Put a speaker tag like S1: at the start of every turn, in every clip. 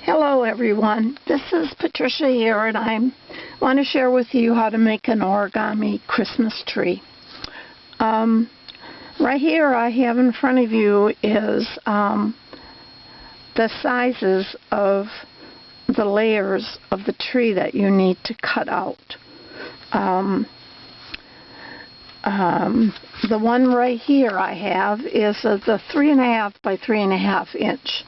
S1: Hello everyone, this is Patricia here, and I want to share with you how to make an origami Christmas tree. Right here I have in front of you is the sizes of the layers of the tree that you need to cut out. The one right here I have is the 3.5 by 3.5 inch.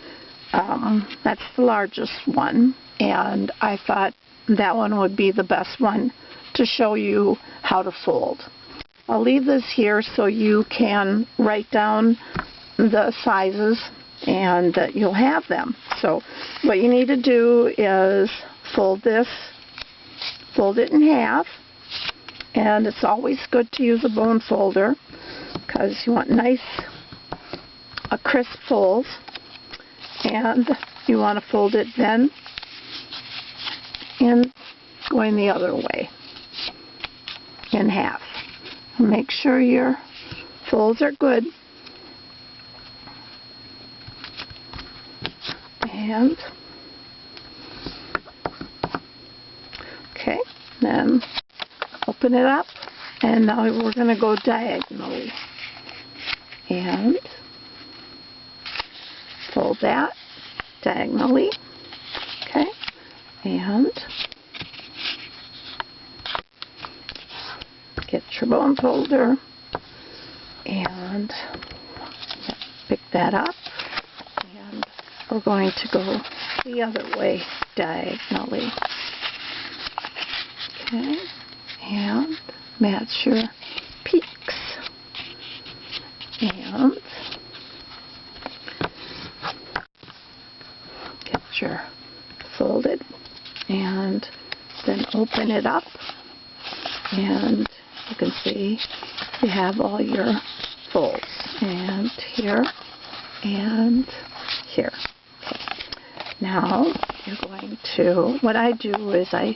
S1: That's the largest one, and I thought that one would be the best one to show you how to fold. I'll leave this here so you can write down the sizes and you'll have them. So what you need to do is fold this, fold it in half, and it's always good to use a bone folder because you want nice, crisp folds. And you want to fold it then in going the other way in half. Make sure your folds are good. And okay, then open it up, and now we're going to go diagonally. And fold that diagonally, okay, and get your bone folder and pick that up, and we're going to go the other way diagonally, okay, and match your peaks, and your folded, and then open it up, and you can see you have all your folds, and here and here. Okay. Now you're going to, what I do is I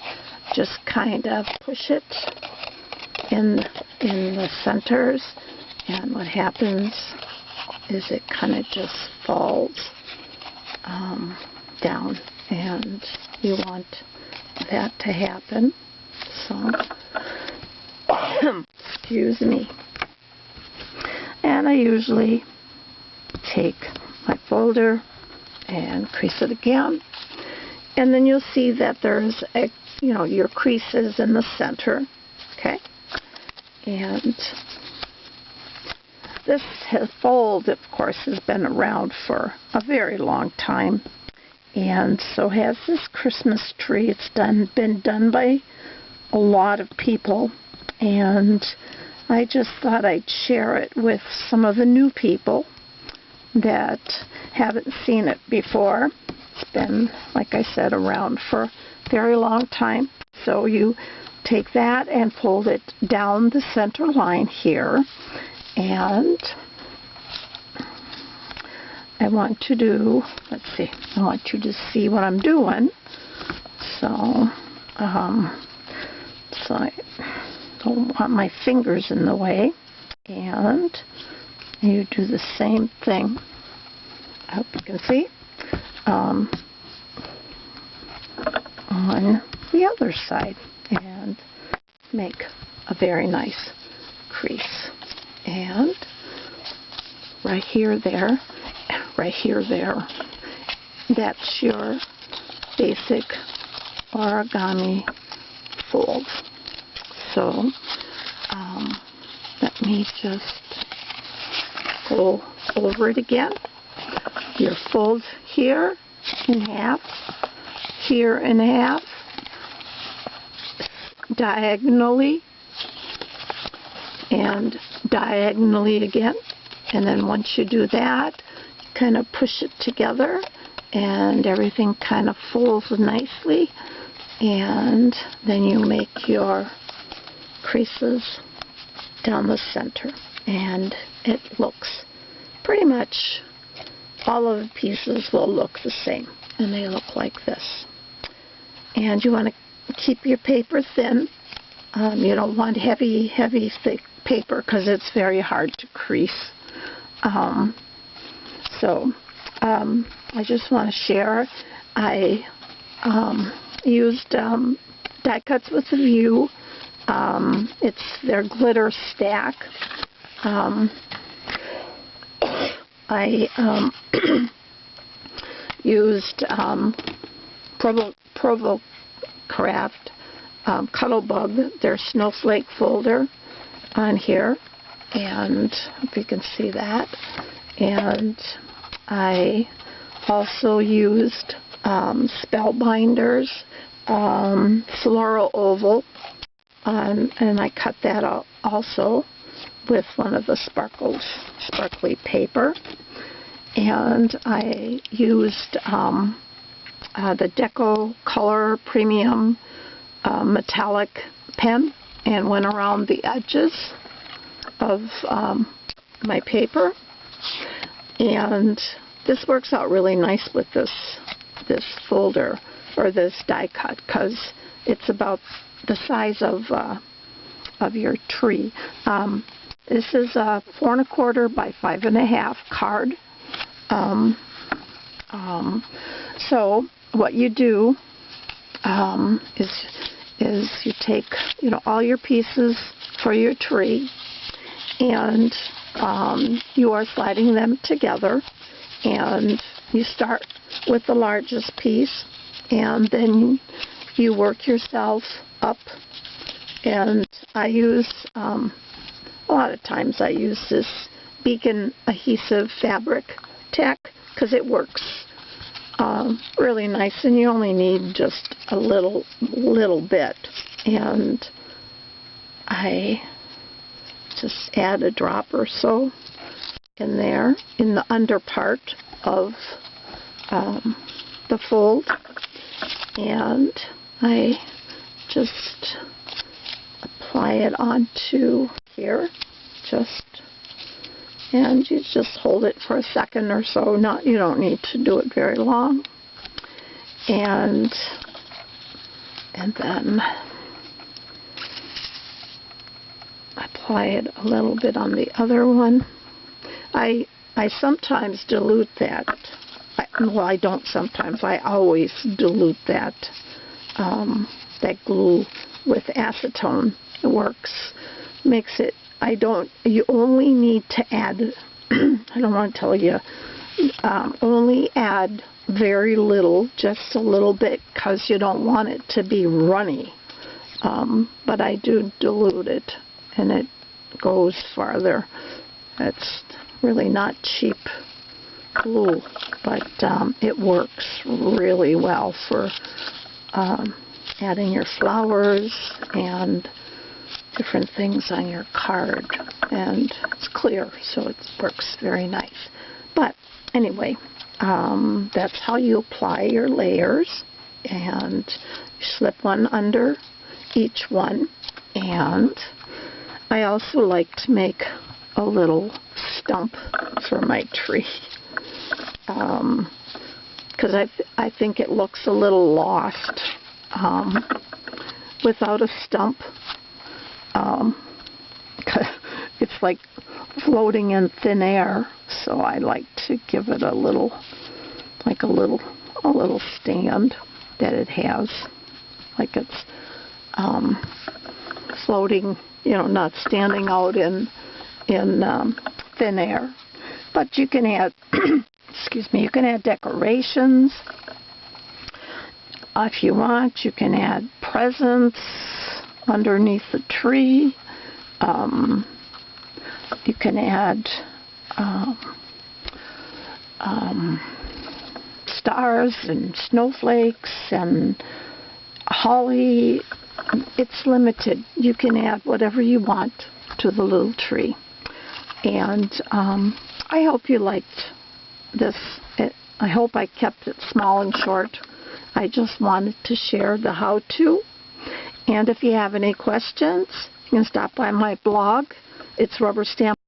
S1: just kind of push it in the centers, and what happens is it kind of just falls down, and you want that to happen. So excuse me. And I usually take my folder and crease it again, and then you'll see that there's your creases in the center, okay, and this fold, of course, has been around for a very long time. And so has this Christmas tree. It's been done by a lot of people, and I just thought I'd share it with some of the new people that haven't seen it before. It's been, like I said, around for a very long time. So you take that and fold it down the center line here, and I want to do, let's see, I want you to see what I'm doing. So I don't want my fingers in the way. And you do the same thing. I hope you can see. On the other side. And make a very nice crease. And right here, there. Right here, there. That's your basic origami fold. So let me just go over it again. Your fold here in half, here in half, diagonally, and diagonally again. And then once you do that, kind of push it together, and everything kind of folds nicely, and then you make your creases down the center, and it looks pretty much, all of the pieces will look the same, and they look like this. And you want to keep your paper thin. You don't want heavy thick paper because it's very hard to crease. I just want to share I used die cuts with a view. It's their glitter stack. I used Provo Craft Cuttlebug, their snowflake folder on here, and if you can see that. And I also used Spellbinders Floral Oval, and I cut that out also with one of the sparkly paper. And I used the Deco Color Premium metallic pen and went around the edges of my paper. And this works out really nice with this folder, or this die cut, because it's about the size of your tree. This is a 4 1/4 by 5 1/2 card. So what you do is you take, all your pieces for your tree, and you are sliding them together, and you start with the largest piece, and then you work yourself up. And I use, a lot of times I use this Beacon adhesive fabric tack, because it works really nice, and you only need just a little bit. And I just add a drop or so in there, in the under part of the fold, and I just apply it onto here, and you just hold it for a second or so. You don't need to do it very long. And then apply it a little bit on the other one. I sometimes dilute that. I don't sometimes. I always dilute that glue with acetone. It works. Makes it. You only need to add, I don't want to tell you, only add very little, just a little bit, because you don't want it to be runny. But I do dilute it, and it goes farther. It's really not cheap glue, but it works really well for adding your flowers and different things on your card, and it's clear, so it works very nice. But anyway, that's how you apply your layers, and you slip one under each one. And I also like to make a little stump for my tree, because I think it looks a little lost without a stump. It's like floating in thin air, so I like to give it a little stand that it has, like it's floating, not standing out in thin air. But you can add, excuse me, you can add decorations if you want. You can add presents underneath the tree. You can add stars and snowflakes and holly. It's limited. You can add whatever you want to the little tree. And I hope you liked this. I hope I kept it small and short. I just wanted to share the how-to. And if you have any questions, you can stop by my blog. It's rubberstamp